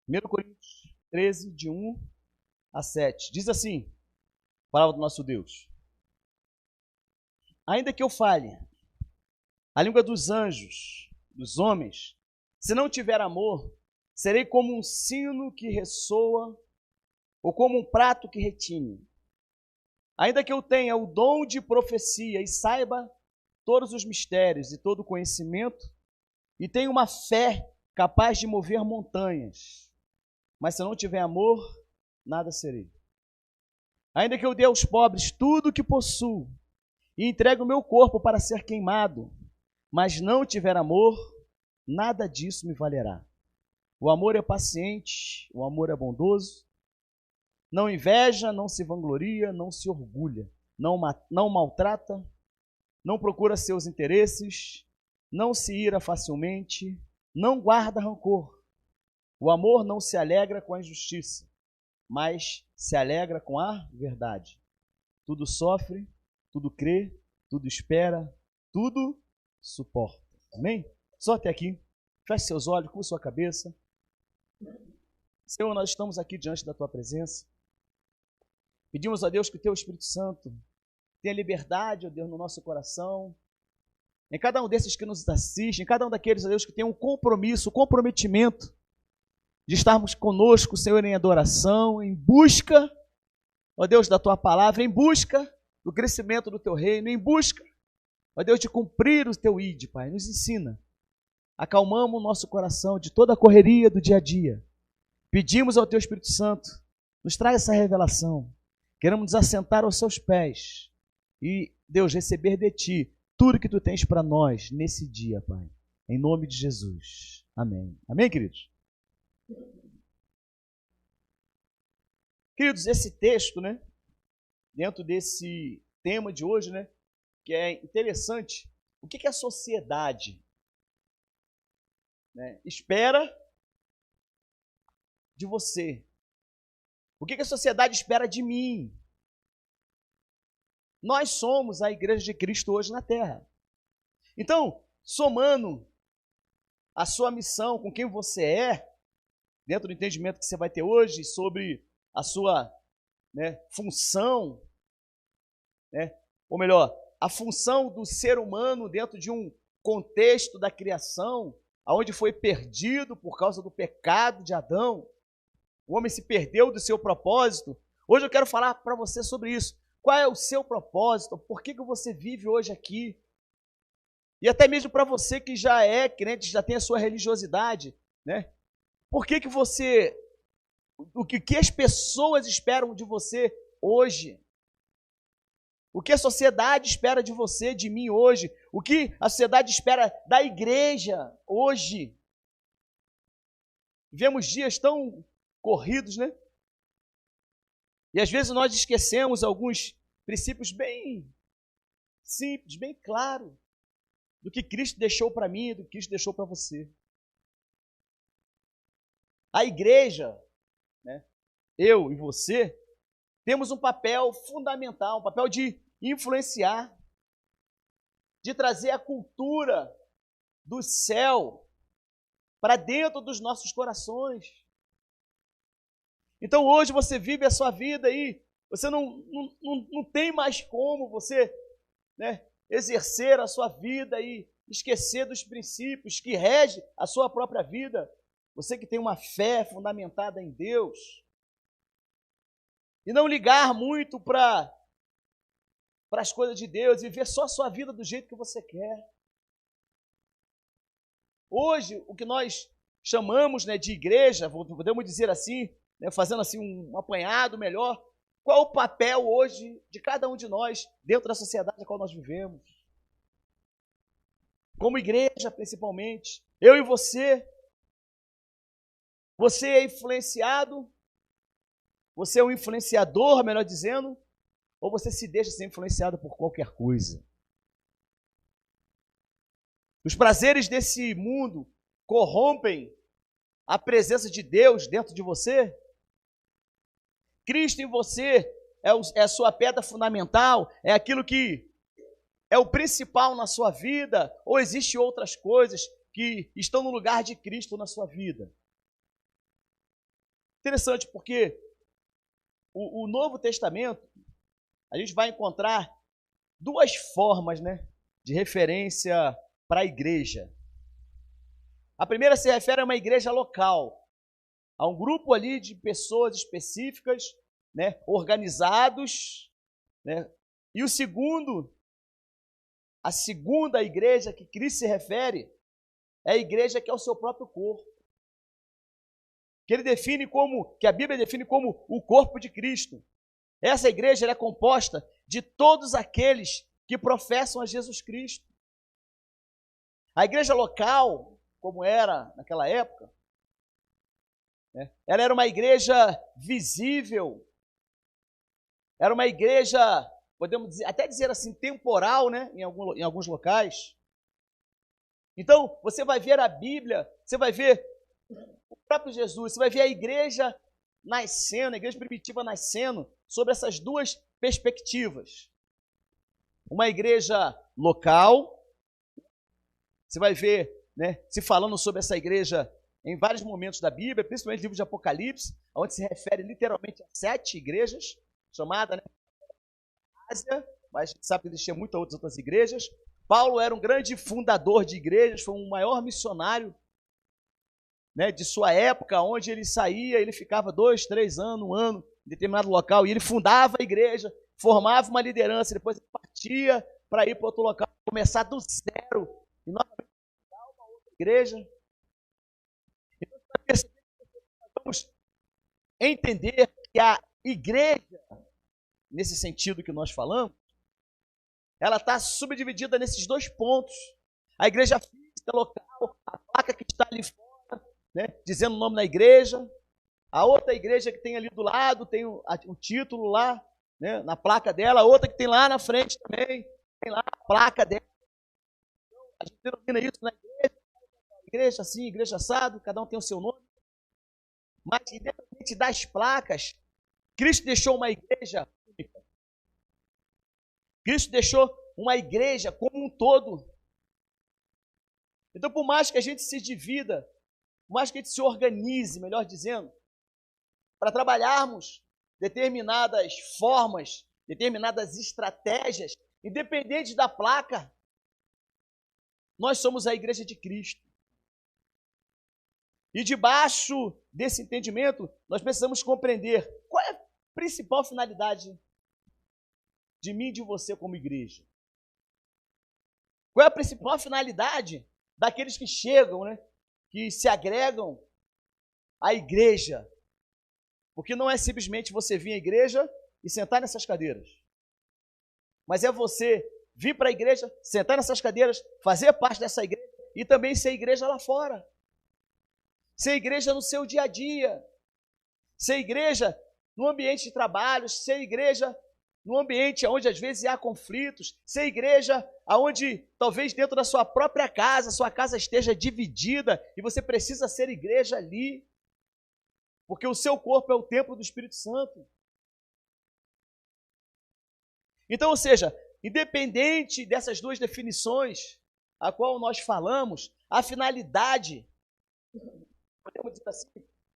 1 Coríntios 13, de 1 a 7. Diz assim, a palavra do nosso Deus. Ainda que eu fale a língua dos anjos, dos homens, se não tiver amor, serei como um sino que ressoa ou como um prato que retine. Ainda que eu tenha o dom de profecia e saiba todos os mistérios e todo o conhecimento, e tenha uma fé capaz de mover montanhas, mas se eu não tiver amor, nada serei. Ainda que eu dê aos pobres tudo o que possuo e entregue o meu corpo para ser queimado, mas não tiver amor, nada disso me valerá. O amor é paciente, o amor é bondoso, não inveja, não se vangloria, não se orgulha, não maltrata, não procura seus interesses, não se ira facilmente, não guarda rancor. O amor não se alegra com a injustiça, mas se alegra com a verdade. Tudo sofre, tudo crê, tudo espera, tudo suporta. Amém? Só até aqui. Feche seus olhos, curva sua cabeça. Senhor, nós estamos aqui diante da Tua presença. Pedimos a Deus que o Teu Espírito Santo tenha liberdade, ó Deus, no nosso coração. Em cada um desses que nos assistem, em cada um daqueles, ó Deus, que tem um compromisso, um comprometimento de estarmos conosco, Senhor, em adoração, em busca, ó Deus, da Tua palavra, em busca do crescimento do Teu reino, em busca, ó Deus, de cumprir o Teu ide, Pai. Nos ensina. Acalmamos o nosso coração de toda a correria do dia a dia. Pedimos ao Teu Espírito Santo, nos traz essa revelação. Queremos nos assentar aos Seus pés e, Deus, receber de Ti tudo que Tu tens para nós nesse dia, Pai. Em nome de Jesus. Amém. Amém, queridos? Queridos, esse texto, né, dentro desse tema de hoje, né, que é interessante, o que a sociedade, né, espera de você? O que a sociedade espera de mim? Nós somos a Igreja de Cristo hoje na Terra. Então, somando a sua missão com quem você é, dentro do entendimento que você vai ter hoje sobre a sua, né, função, né, ou melhor, a função do ser humano dentro de um contexto da criação, onde foi perdido por causa do pecado de Adão. O homem se perdeu do seu propósito. Hoje eu quero falar para você sobre isso. Qual é o seu propósito? Por que você vive hoje aqui? E até mesmo para você que já é crente, já tem a sua religiosidade, né? Por que você... O que as pessoas esperam de você hoje? O que a sociedade espera de você, de mim hoje? O que a sociedade espera da igreja hoje? Vivemos dias tão corridos, né? E às vezes nós esquecemos alguns princípios bem simples, bem claros, do que Cristo deixou para mim, do que Cristo deixou para você. A igreja, né, eu e você, temos um papel fundamental, um papel de influenciar, de trazer a cultura do céu para dentro dos nossos corações. Então hoje você vive a sua vida e você não tem mais como você, né, exercer a sua vida e esquecer dos princípios que regem a sua própria vida. Você que tem uma fé fundamentada em Deus. E não ligar muito para as coisas de Deus e viver só a sua vida do jeito que você quer. Hoje, o que nós chamamos, né, de igreja, podemos dizer assim, né, fazendo assim um apanhado melhor, qual é o papel hoje de cada um de nós dentro da sociedade na qual nós vivemos? Como igreja, principalmente, eu e você. Você é influenciado, você é um influenciador, melhor dizendo, ou você se deixa ser influenciado por qualquer coisa? Os prazeres desse mundo corrompem a presença de Deus dentro de você? Cristo em você é a sua pedra fundamental, é aquilo que é o principal na sua vida, ou existem outras coisas que estão no lugar de Cristo na sua vida? Interessante, porque o Novo Testamento, a gente vai encontrar duas formas, né, de referência para a igreja. A primeira se refere a uma igreja local, a um grupo ali de pessoas específicas, né, organizados, né? E o segundo, a segunda igreja que Cristo se refere, é a igreja que é o seu próprio corpo, que ele define como, que a Bíblia define como o corpo de Cristo. Essa igreja é composta de todos aqueles que professam a Jesus Cristo. A igreja local, como era naquela época, né, ela era uma igreja visível, era uma igreja, podemos dizer, até dizer assim, temporal, né, em alguns locais. Então, você vai ver a Bíblia, você vai ver o próprio Jesus, você vai ver a igreja nascendo, a igreja primitiva nascendo, sobre essas duas perspectivas. Uma igreja local, você vai ver, né, se falando sobre essa igreja em vários momentos da Bíblia, principalmente no livro de Apocalipse, onde se refere literalmente a 7 igrejas, chamada, né, Ásia, mas a gente sabe que existiam muitas outras igrejas. Paulo era um grande fundador de igrejas, foi um maior missionário, né, de sua época, onde ele saía, ele ficava 2, 3 anos, 1 ano em determinado local, e ele fundava a igreja, formava uma liderança, depois ele partia para ir para outro local, começar do zero, e novamente fundar uma outra igreja. Então, vamos entender que a igreja, nesse sentido que nós falamos, ela está subdividida nesses 2 pontos. A igreja física, local, a placa que está ali fora, né, dizendo o nome da igreja. A outra igreja que tem ali do lado, tem o título lá, né, na placa dela. A outra que tem lá na frente também, tem lá a placa dela. A gente denomina isso na igreja assim, igreja assado, cada um tem o seu nome. Mas, independente das placas, Cristo deixou uma igreja única. Cristo deixou uma igreja como um todo. Então, por mais que a gente se divida, por mais que a gente se organize, melhor dizendo, para trabalharmos determinadas formas, determinadas estratégias, independente da placa, nós somos a igreja de Cristo. E debaixo desse entendimento, nós precisamos compreender qual é a principal finalidade de mim e de você como igreja. Qual é a principal finalidade daqueles que chegam, né, que se agregam à igreja? Porque não é simplesmente você vir à igreja e sentar nessas cadeiras. Mas é você vir para a igreja, sentar nessas cadeiras, fazer parte dessa igreja e também ser igreja lá fora. Ser igreja no seu dia a dia. Ser igreja no ambiente de trabalho, ser igreja no ambiente onde às vezes há conflitos, ser igreja onde talvez dentro da sua própria casa, sua casa esteja dividida e você precisa ser igreja ali, porque o seu corpo é o templo do Espírito Santo. Então, ou seja, independente dessas duas definições a qual nós falamos, a finalidade, podemos dizer assim,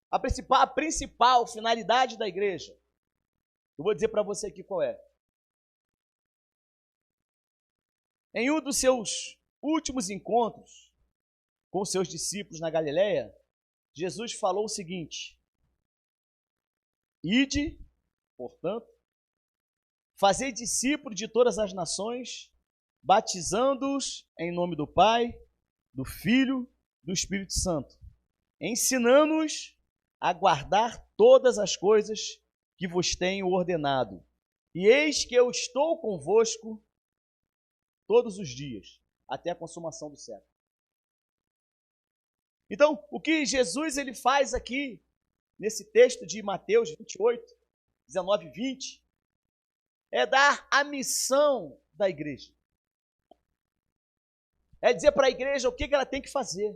a principal finalidade da igreja, eu vou dizer para você aqui qual é. Em um dos seus últimos encontros com os seus discípulos na Galileia, Jesus falou o seguinte: ide, portanto, fazei discípulos de todas as nações, batizando-os em nome do Pai, do Filho, do Espírito Santo, ensinando-os a guardar todas as coisas que vos tenho ordenado. E eis que eu estou convosco todos os dias, até a consumação do século. Então, o que Jesus ele faz aqui, nesse texto de Mateus 28, 19 e 20, é dar a missão da igreja. É dizer para a igreja o que ela tem que fazer.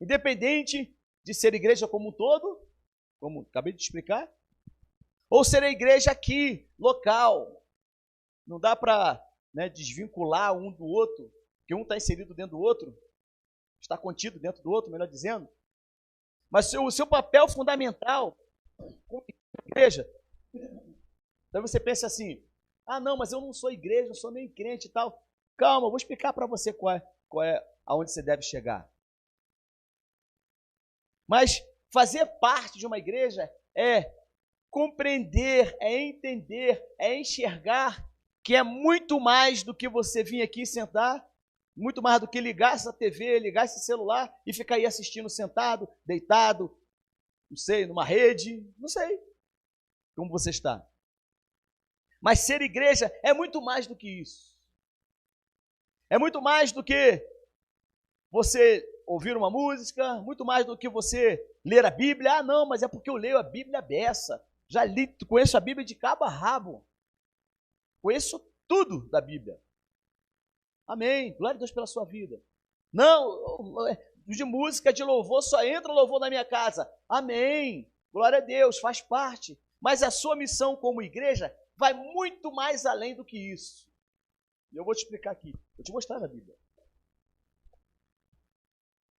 Independente de ser igreja como um todo, como acabei de explicar, ou ser a igreja aqui, local. Não dá para, né, desvincular um do outro, porque um está inserido dentro do outro, está contido dentro do outro, melhor dizendo. Mas o seu papel fundamental como igreja, então você pensa assim, ah não, mas eu não sou igreja, não sou nem crente e tal. Calma, eu vou explicar para você qual é aonde você deve chegar. Mas fazer parte de uma igreja é compreender, é entender, é enxergar que é muito mais do que você vir aqui sentar, muito mais do que ligar essa TV, ligar esse celular e ficar aí assistindo sentado, deitado, não sei, numa rede, não sei como você está. Mas ser igreja é muito mais do que isso. É muito mais do que você ouvir uma música, muito mais do que você ler a Bíblia. Ah, não, mas é porque eu leio a Bíblia beça. Já li, conheço a Bíblia de cabo a rabo. Conheço tudo da Bíblia. Amém. Glória a Deus pela sua vida. Não, de música, de louvor, só entra louvor na minha casa. Amém. Glória a Deus, faz parte. Mas a sua missão como igreja vai muito mais além do que isso. E eu vou te explicar aqui. Vou te mostrar na Bíblia.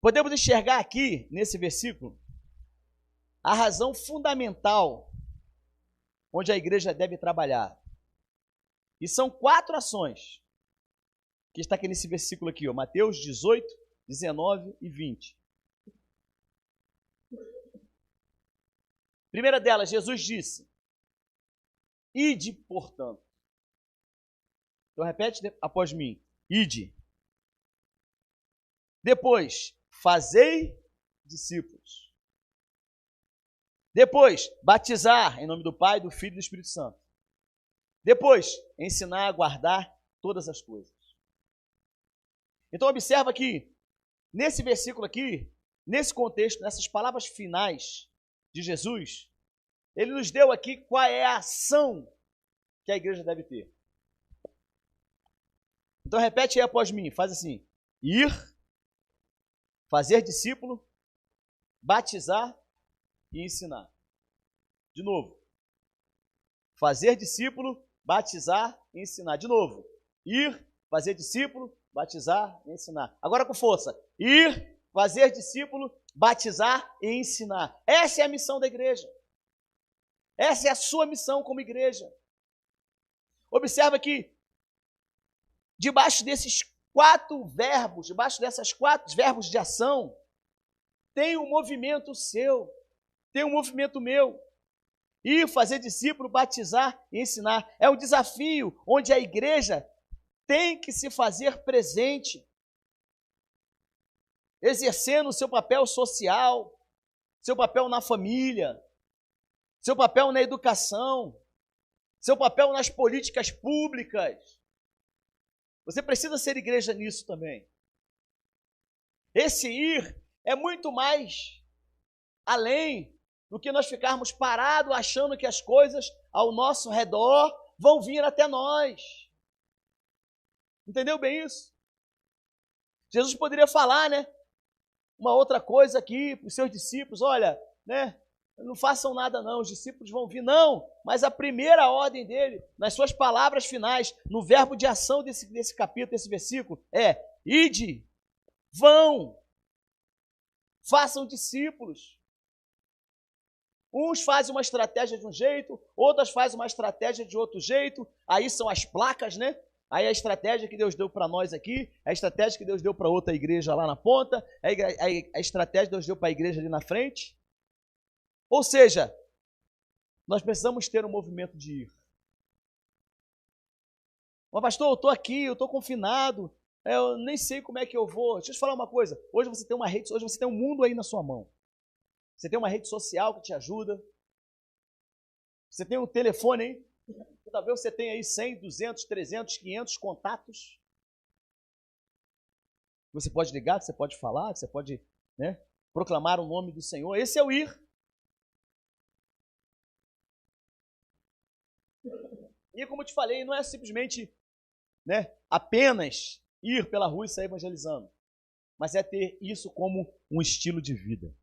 Podemos enxergar aqui, nesse versículo, a razão fundamental onde a igreja deve trabalhar. E são 4 ações que está aqui nesse versículo aqui, ó, Mateus 18, 19 e 20. Primeira delas, Jesus disse, ide, portanto. Então repete após mim, ide. Depois, fazei discípulos. Depois, batizar em nome do Pai, do Filho e do Espírito Santo. Depois, ensinar a guardar todas as coisas. Então observa que, nesse versículo aqui, nesse contexto, nessas palavras finais de Jesus, ele nos deu aqui qual é a ação que a igreja deve ter. Então repete aí após mim, faz assim, ir, fazer discípulo, batizar e ensinar. De novo, fazer discípulo, batizar e ensinar. De novo, ir, fazer discípulo, batizar e ensinar. Agora com força, ir, fazer discípulo, batizar e ensinar. Essa é a missão da igreja. Essa é a sua missão como igreja. Observa que debaixo desses 4 verbos, debaixo dessas 4 verbos de ação, tem um movimento seu, tem um movimento meu. Ir, fazer discípulo, batizar e ensinar. É um desafio onde a igreja tem que se fazer presente, exercendo o seu papel social, seu papel na família, seu papel na educação, seu papel nas políticas públicas. Você precisa ser igreja nisso também. Esse ir é muito mais além do que nós ficarmos parados achando que as coisas ao nosso redor vão vir até nós. Entendeu bem isso? Jesus poderia falar, né? Uma outra coisa aqui para os seus discípulos, olha, né? Não façam nada não, os discípulos vão vir. Não, mas a primeira ordem dele, nas suas palavras finais, no verbo de ação desse capítulo, desse versículo, é, ide, vão, façam discípulos. Uns fazem uma estratégia de um jeito, outros fazem uma estratégia de outro jeito, aí são as placas, né? Aí a estratégia que Deus deu para nós aqui, a estratégia que Deus deu para outra igreja lá na ponta, a estratégia que Deus deu para a igreja ali na frente. Ou seja, nós precisamos ter um movimento de ir. Mas pastor, eu estou aqui, eu estou confinado, eu nem sei como é que eu vou. Deixa eu te falar uma coisa, hoje você tem uma rede, hoje você tem um mundo aí na sua mão. Você tem uma rede social que te ajuda. Você tem um telefone aí. Talvez você tenha aí 100, 200, 300, 500 contatos. Você pode ligar, você pode falar, você pode, né, proclamar o nome do Senhor. Esse é o ir. E como eu te falei, não é simplesmente, né, apenas ir pela rua e sair evangelizando. Mas é ter isso como um estilo de vida.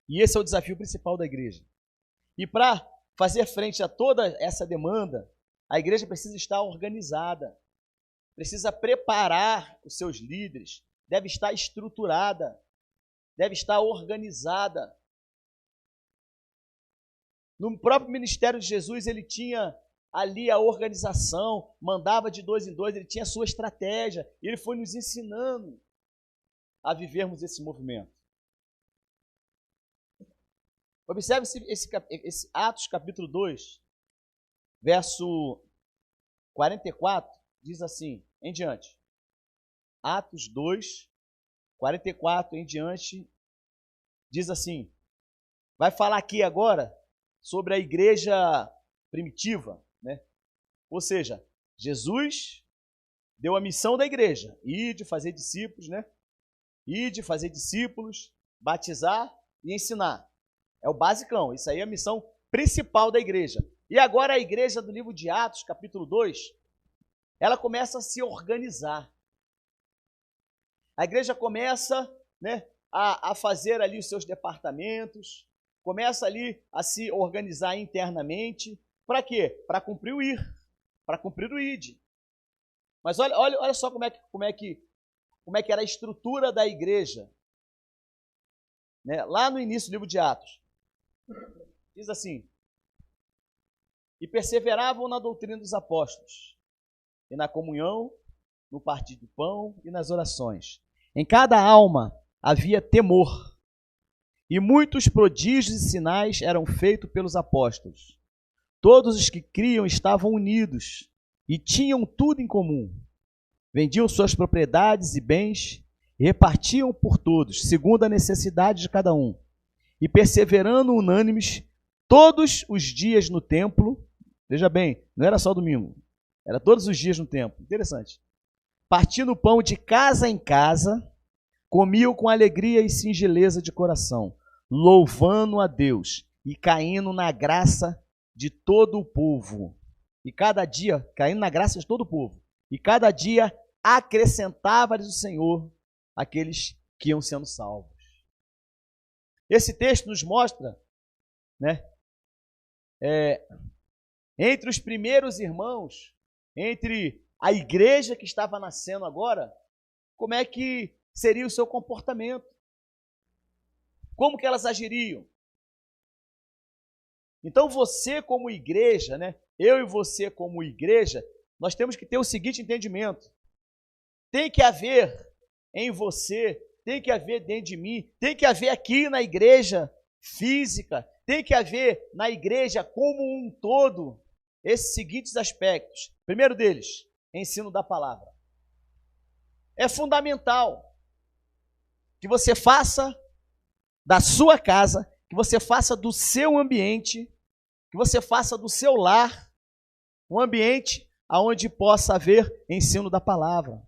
E esse é o desafio principal da igreja. E para fazer frente a toda essa demanda, a igreja precisa estar organizada, precisa preparar os seus líderes, deve estar estruturada. deve estar organizada. No próprio ministério de Jesus, ele tinha ali a organização, mandava de 2 em 2, ele tinha a sua estratégia, ele foi nos ensinando a vivermos esse movimento. Observe esse Atos capítulo 2, verso 44, diz assim, em diante. Atos 2, 44 em diante, diz assim, vai falar aqui agora sobre a igreja primitiva, né? Ou seja, Jesus deu a missão da igreja, ir de fazer discípulos, né? Ir de fazer discípulos, batizar e ensinar. É o basicão, isso aí é a missão principal da igreja. E agora a igreja do livro de Atos, capítulo 2, ela começa a se organizar. A igreja começa, né, a fazer ali os seus departamentos, começa ali a se organizar internamente. Para quê? Para cumprir o ir, para cumprir o id. Mas olha só como é que era a estrutura da igreja, né? Lá no início do livro de Atos. Diz assim, e perseveravam na doutrina dos apóstolos, e na comunhão, no partir do pão e nas orações. Em cada alma havia temor, e muitos prodígios e sinais eram feitos pelos apóstolos. Todos os que criam estavam unidos e tinham tudo em comum. Vendiam suas propriedades e bens e repartiam por todos, segundo a necessidade de cada um. E perseverando unânimes todos os dias no templo, veja bem, não era só domingo, era todos os dias no templo, interessante. Partindo o pão de casa em casa, comiam com alegria e singeleza de coração, louvando a Deus e caindo na graça de todo o povo. E cada dia, caindo na graça de todo o povo. E cada dia acrescentava-lhes o Senhor aqueles que iam sendo salvos. Esse texto nos mostra, né, entre os primeiros irmãos, entre a igreja que estava nascendo agora, como é que seria o seu comportamento? Como que elas agiriam? Então você como igreja, né, eu e você como igreja, nós temos que ter o seguinte entendimento. Tem que haver em você, tem que haver dentro de mim, tem que haver aqui na igreja física, tem que haver na igreja como um todo, esses seguintes aspectos. Primeiro deles, ensino da palavra. É fundamental que você faça da sua casa, que você faça do seu ambiente, que você faça do seu lar um ambiente onde possa haver ensino da palavra.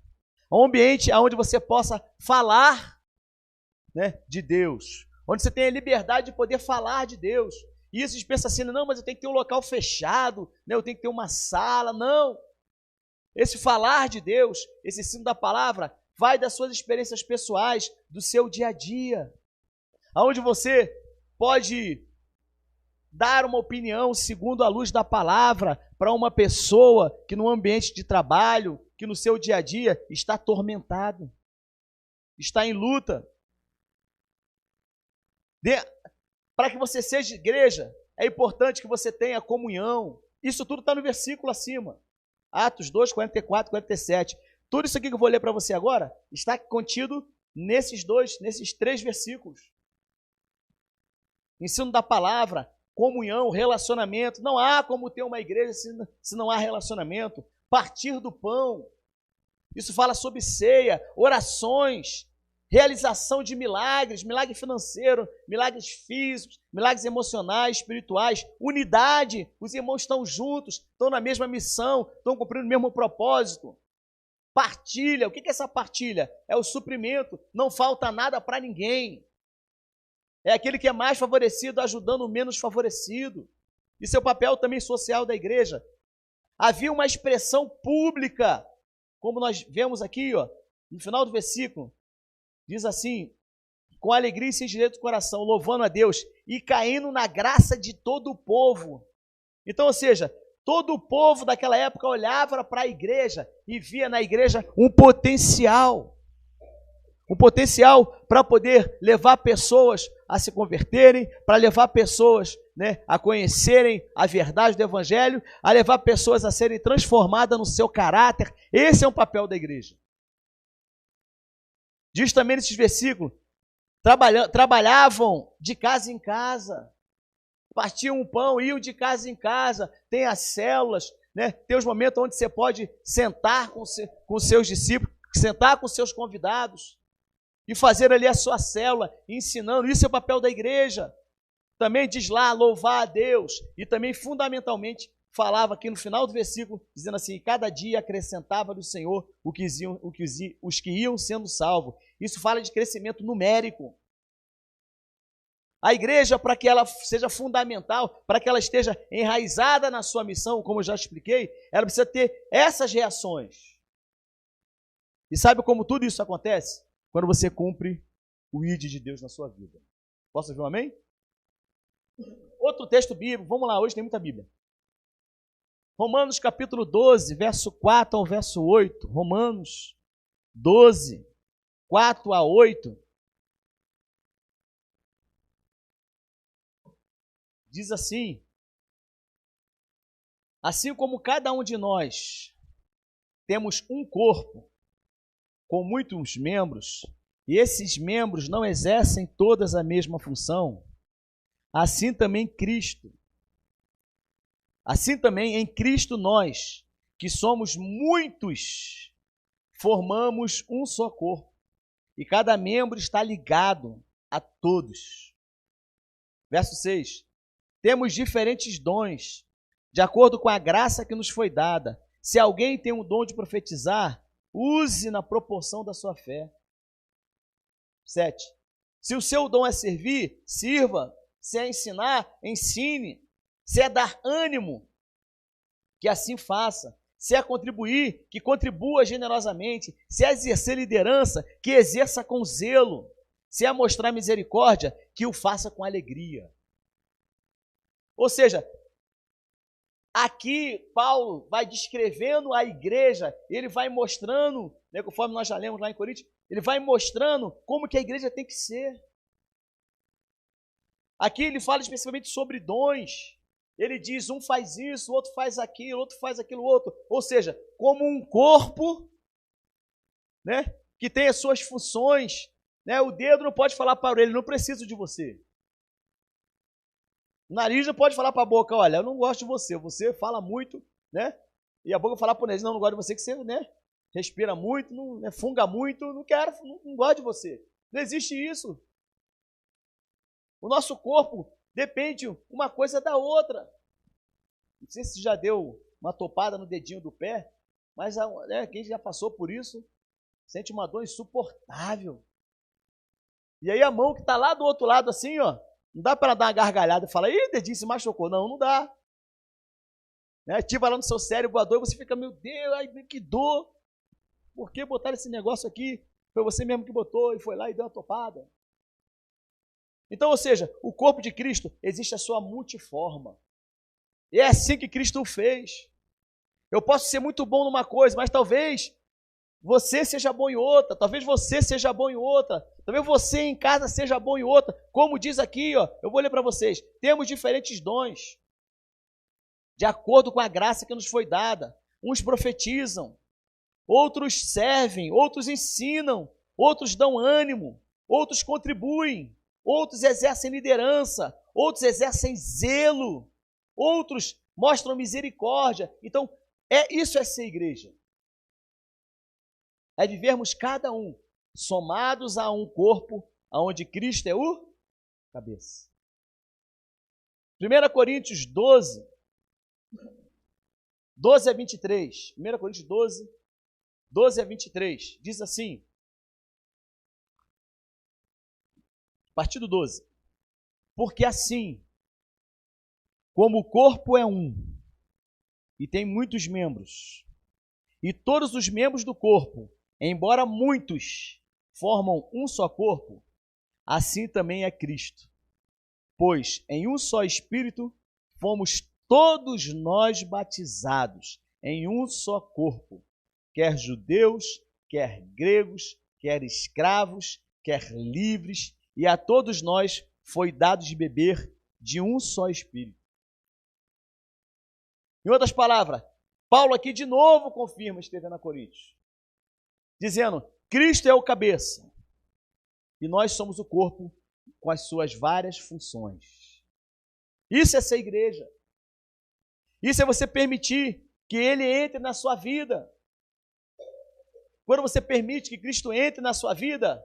Um ambiente onde você possa falar, né, de Deus. Onde você tenha liberdade de poder falar de Deus. E isso a gente pensa assim, não, mas eu tenho que ter um local fechado, né, eu tenho que ter uma sala. Não. Esse falar de Deus, esse ensino da palavra, vai das suas experiências pessoais, do seu dia a dia. Onde você pode dar uma opinião segundo a luz da palavra para uma pessoa que no ambiente de trabalho, que no seu dia a dia está atormentado, está em luta. Para que você seja igreja, é importante que você tenha comunhão. Isso tudo está no versículo acima. Atos 2, 44, 47. Tudo isso aqui que eu vou ler para você agora está contido nesses 3 versículos. Ensino da palavra, comunhão, relacionamento. Não há como ter uma igreja se não há relacionamento. Partir do pão. Isso fala sobre ceia, orações, realização de milagres, milagre financeiro, milagres físicos, milagres emocionais, espirituais, unidade. Os irmãos estão juntos, estão na mesma missão, estão cumprindo o mesmo propósito. Partilha. O que é essa partilha? É o suprimento. Não falta nada para ninguém. É aquele que é mais favorecido ajudando o menos favorecido. Isso é o papel também social da igreja. Havia uma expressão pública, como nós vemos aqui, ó, no final do versículo. Diz assim, com alegria e singeleza do coração, louvando a Deus e caindo na graça de todo o povo. Então, ou seja, todo o povo daquela época olhava para a igreja e via na igreja um potencial. um potencial para poder levar pessoas a se converterem, para levar pessoas, né, a conhecerem a verdade do Evangelho, a levar pessoas a serem transformadas no seu caráter. Esse é um papel da igreja. Diz também nesses versículos, trabalhavam de casa em casa, partiam um pão, iam de casa em casa, tem as células, né? Tem os momentos onde você pode sentar com seus discípulos, sentar com seus convidados e fazer ali a sua célula, ensinando. Isso é o papel da igreja. Também diz lá, louvar a Deus, e também fundamentalmente falava aqui no final do versículo, dizendo assim, cada dia acrescentava do Senhor os que iam sendo salvos. Isso fala de crescimento numérico. A igreja, para que ela seja fundamental, para que ela esteja enraizada na sua missão, como eu já expliquei, ela precisa ter essas reações. E sabe como tudo isso acontece? Quando você cumpre o ID de Deus na sua vida. Posso ouvir um amém? Outro texto bíblico, vamos lá, hoje tem muita Bíblia. Romanos capítulo 12, verso 4 ao verso 8. Romanos 12, 4 a 8. Diz assim, assim como cada um de nós temos um corpo com muitos membros, e esses membros não exercem todas a mesma função, assim também em Cristo nós, que somos muitos, formamos um só corpo, e cada membro está ligado a todos. Verso 6. Temos diferentes dons, de acordo com a graça que nos foi dada. Se alguém tem um dom de profetizar, use na proporção da sua fé. 7. Se o seu dom é servir, sirva. Se é ensinar, ensine. Se é dar ânimo, que assim faça. Se é contribuir, que contribua generosamente. Se é exercer liderança, que exerça com zelo. Se é mostrar misericórdia, que o faça com alegria. Ou seja, aqui Paulo vai descrevendo a igreja, ele vai mostrando, né, conforme nós já lemos lá em Coríntios, ele vai mostrando como que a igreja tem que ser. Aqui ele fala especificamente sobre dons. Ele diz, um faz isso, o outro faz aquilo, outro faz aquilo outro. Ou seja, como um corpo, né, que tem as suas funções, né, o dedo não pode falar para ele, não preciso de você. O nariz não pode falar para a boca, olha, eu não gosto de você fala muito, né? E a boca falar para o nariz, não gosto de você, que você, né, respira muito, não, né, funga muito, não quero, não gosto de você. Não existe isso. O nosso corpo depende uma coisa da outra. Não sei se já deu uma topada no dedinho do pé, mas né, quem já passou por isso sente uma dor insuportável. E aí a mão que está lá do outro lado assim, ó, não dá para dar uma gargalhada e falar, ih, dedinho se machucou. Não, não dá. Né? Ativa lá no seu cérebro a dor e você fica, meu Deus, ai, que dor. Por que botar esse negócio aqui? Foi você mesmo que botou e foi lá e deu uma topada. Então, ou seja, o corpo de Cristo existe a sua multiforma. E é assim que Cristo o fez. Eu posso ser muito bom numa coisa, mas talvez você seja bom em outra, talvez você seja bom em outra, talvez você em casa seja bom em outra. Como diz aqui, ó, eu vou ler para vocês, temos diferentes dons, de acordo com a graça que nos foi dada. Uns profetizam, outros servem, outros ensinam, outros dão ânimo, outros contribuem, outros exercem liderança, outros exercem zelo, outros mostram misericórdia. Então, isso é ser igreja. É vivermos cada um somados a um corpo, onde Cristo é o cabeça. 1 Coríntios 12, 12 a 23. 1 Coríntios 12, 12 a 23. Diz assim, a partir do 12. Porque assim, como o corpo é um, e tem muitos membros, e todos os membros do corpo, embora muitos, formam um só corpo, assim também é Cristo. Pois em um só Espírito fomos todos nós batizados em um só corpo, quer judeus, quer gregos, quer escravos, quer livres, e a todos nós foi dado de beber de um só Espírito. Em outras palavras, Paulo aqui de novo confirma, escrevendo a Coríntios, dizendo, Cristo é o cabeça, e nós somos o corpo com as suas várias funções. Isso é ser igreja. Isso é você permitir que Ele entre na sua vida. Quando você permite que Cristo entre na sua vida,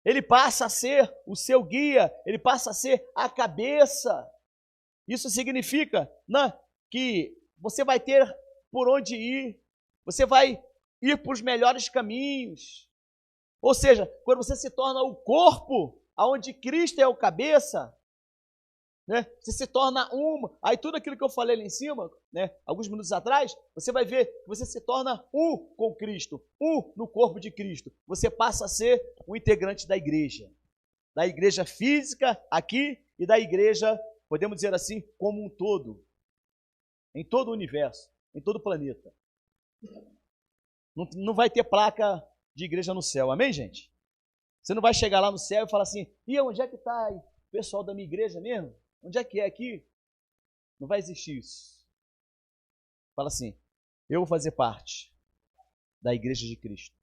Ele passa a ser o seu guia, Ele passa a ser a cabeça. Isso significa que você vai ter por onde ir, você vai ir para os melhores caminhos. Ou seja, quando você se torna o corpo, onde Cristo é o cabeça, né? Você se torna uma. Aí tudo aquilo que eu falei lá em cima, né, alguns minutos atrás, você vai ver que você se torna um com Cristo, um no corpo de Cristo. Você passa a ser um integrante da igreja física aqui e da igreja, podemos dizer assim, como um todo, em todo o universo, em todo o planeta. Não vai ter placa de igreja no céu, amém, gente? Você não vai chegar lá no céu e falar assim, e onde é que está o pessoal da minha igreja mesmo? Onde é que é aqui? Não vai existir isso. Fala assim, eu vou fazer parte da igreja de Cristo.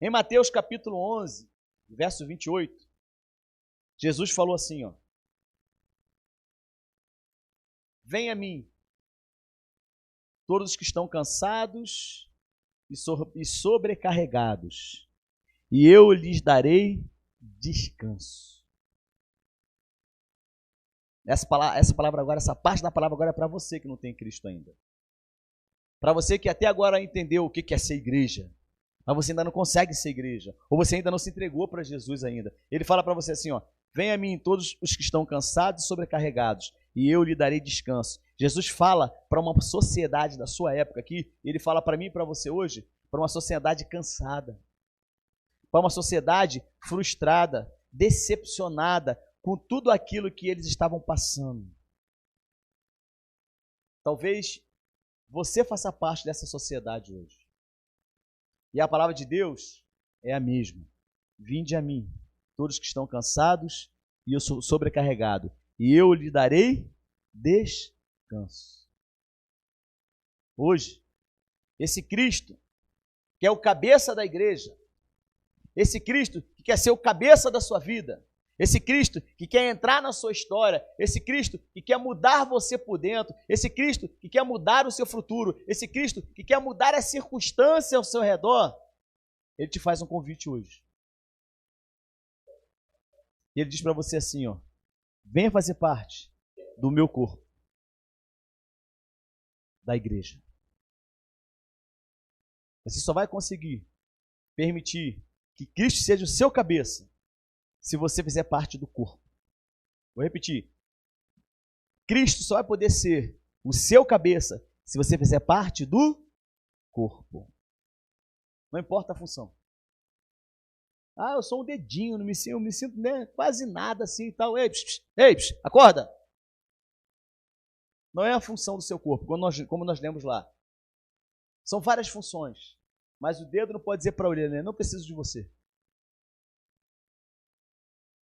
Em Mateus capítulo 11, verso 28, Jesus falou assim, ó, venha a mim, todos os que estão cansados e sobrecarregados, e eu lhes darei descanso. Essa palavra agora, essa parte da palavra agora é para você que não tem Cristo ainda. Para você que até agora entendeu o que é ser igreja, mas você ainda não consegue ser igreja, ou você ainda não se entregou para Jesus ainda. Ele fala para você assim, ó, venha a mim todos os que estão cansados e sobrecarregados, e eu lhe darei descanso. Jesus fala para uma sociedade da sua época aqui, ele fala para mim e para você hoje, para uma sociedade cansada, para uma sociedade frustrada, decepcionada com tudo aquilo que eles estavam passando. Talvez você faça parte dessa sociedade hoje. E a palavra de Deus é a mesma. Vinde a mim, todos que estão cansados e eu sou sobrecarregado, e eu lhe darei descanso. Hoje, esse Cristo, que é o cabeça da igreja, esse Cristo que quer ser o cabeça da sua vida, esse Cristo que quer entrar na sua história, esse Cristo que quer mudar você por dentro, esse Cristo que quer mudar o seu futuro, esse Cristo que quer mudar as circunstâncias ao seu redor, ele te faz um convite hoje. E ele diz para você assim, ó, venha fazer parte do meu corpo, da igreja. Você só vai conseguir permitir que Cristo seja o seu cabeça se você fizer parte do corpo. Vou repetir. Cristo só vai poder ser o seu cabeça se você fizer parte do corpo. Não importa a função. Ah, eu sou um dedinho, eu me sinto né, quase nada assim e tal. Ei, acorda! Não é a função do seu corpo, como nós lemos lá. São várias funções. Mas o dedo não pode dizer para a orelha, né? Não preciso de você.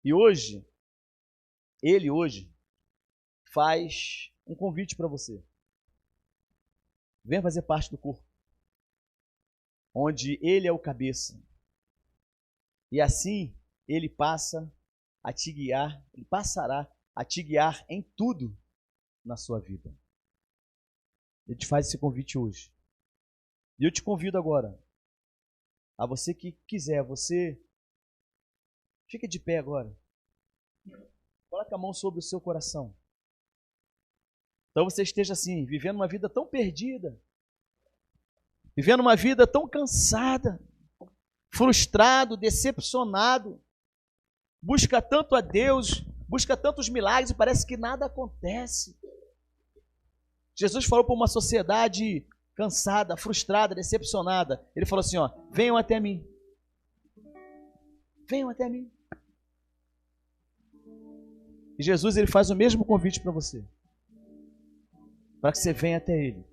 E hoje, ele hoje faz um convite para você. Venha fazer parte do corpo, onde ele é o cabeça. E assim ele passa a te guiar, ele passará a te guiar em tudo na sua vida. Ele te faz esse convite hoje. E eu te convido agora, a você que quiser, você fica de pé agora. Coloque a mão sobre o seu coração. Então você esteja assim, vivendo uma vida tão perdida, vivendo uma vida tão cansada, frustrado, decepcionado, busca tanto a Deus, busca tantos milagres e parece que nada acontece. Jesus falou para uma sociedade cansada, frustrada, decepcionada. Ele falou assim, ó, venham até mim. Venham até mim. E Jesus ele faz o mesmo convite para você. Para que você venha até Ele.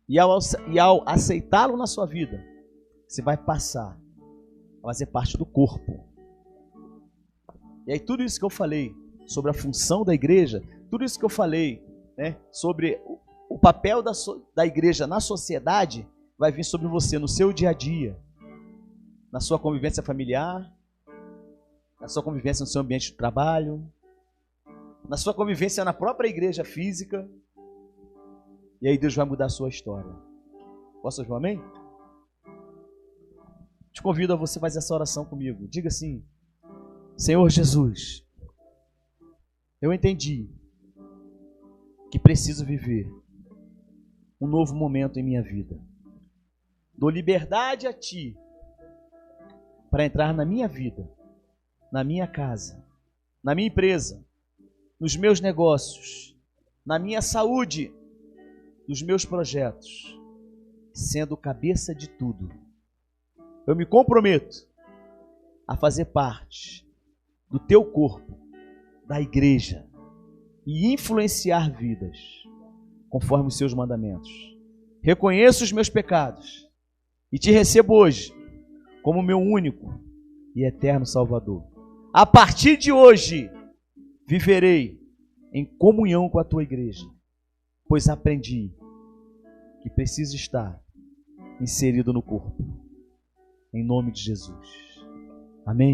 E ao aceitá-lo na sua vida, você vai passar a fazer parte do corpo. E aí tudo isso que eu falei sobre a função da igreja, tudo isso que eu falei, né, sobre o papel da igreja na sociedade, vai vir sobre você no seu dia a dia, na sua convivência familiar, na sua convivência no seu ambiente de trabalho, na sua convivência na própria igreja física. E aí Deus vai mudar a sua história. Posso ajudar, amém? Te convido a você fazer essa oração comigo. Diga assim: Senhor Jesus, eu entendi que preciso viver um novo momento em minha vida. Dou liberdade a Ti para entrar na minha vida, na minha casa, na minha empresa, nos meus negócios, na minha saúde, nos meus projetos, sendo cabeça de tudo. Eu me comprometo a fazer parte do Teu corpo, da igreja, e influenciar vidas conforme os Seus mandamentos. Reconheço os meus pecados e Te recebo hoje como meu único e eterno Salvador. A partir de hoje, viverei em comunhão com a Tua igreja, pois aprendi que preciso estar inserido no corpo. Em nome de Jesus. Amém.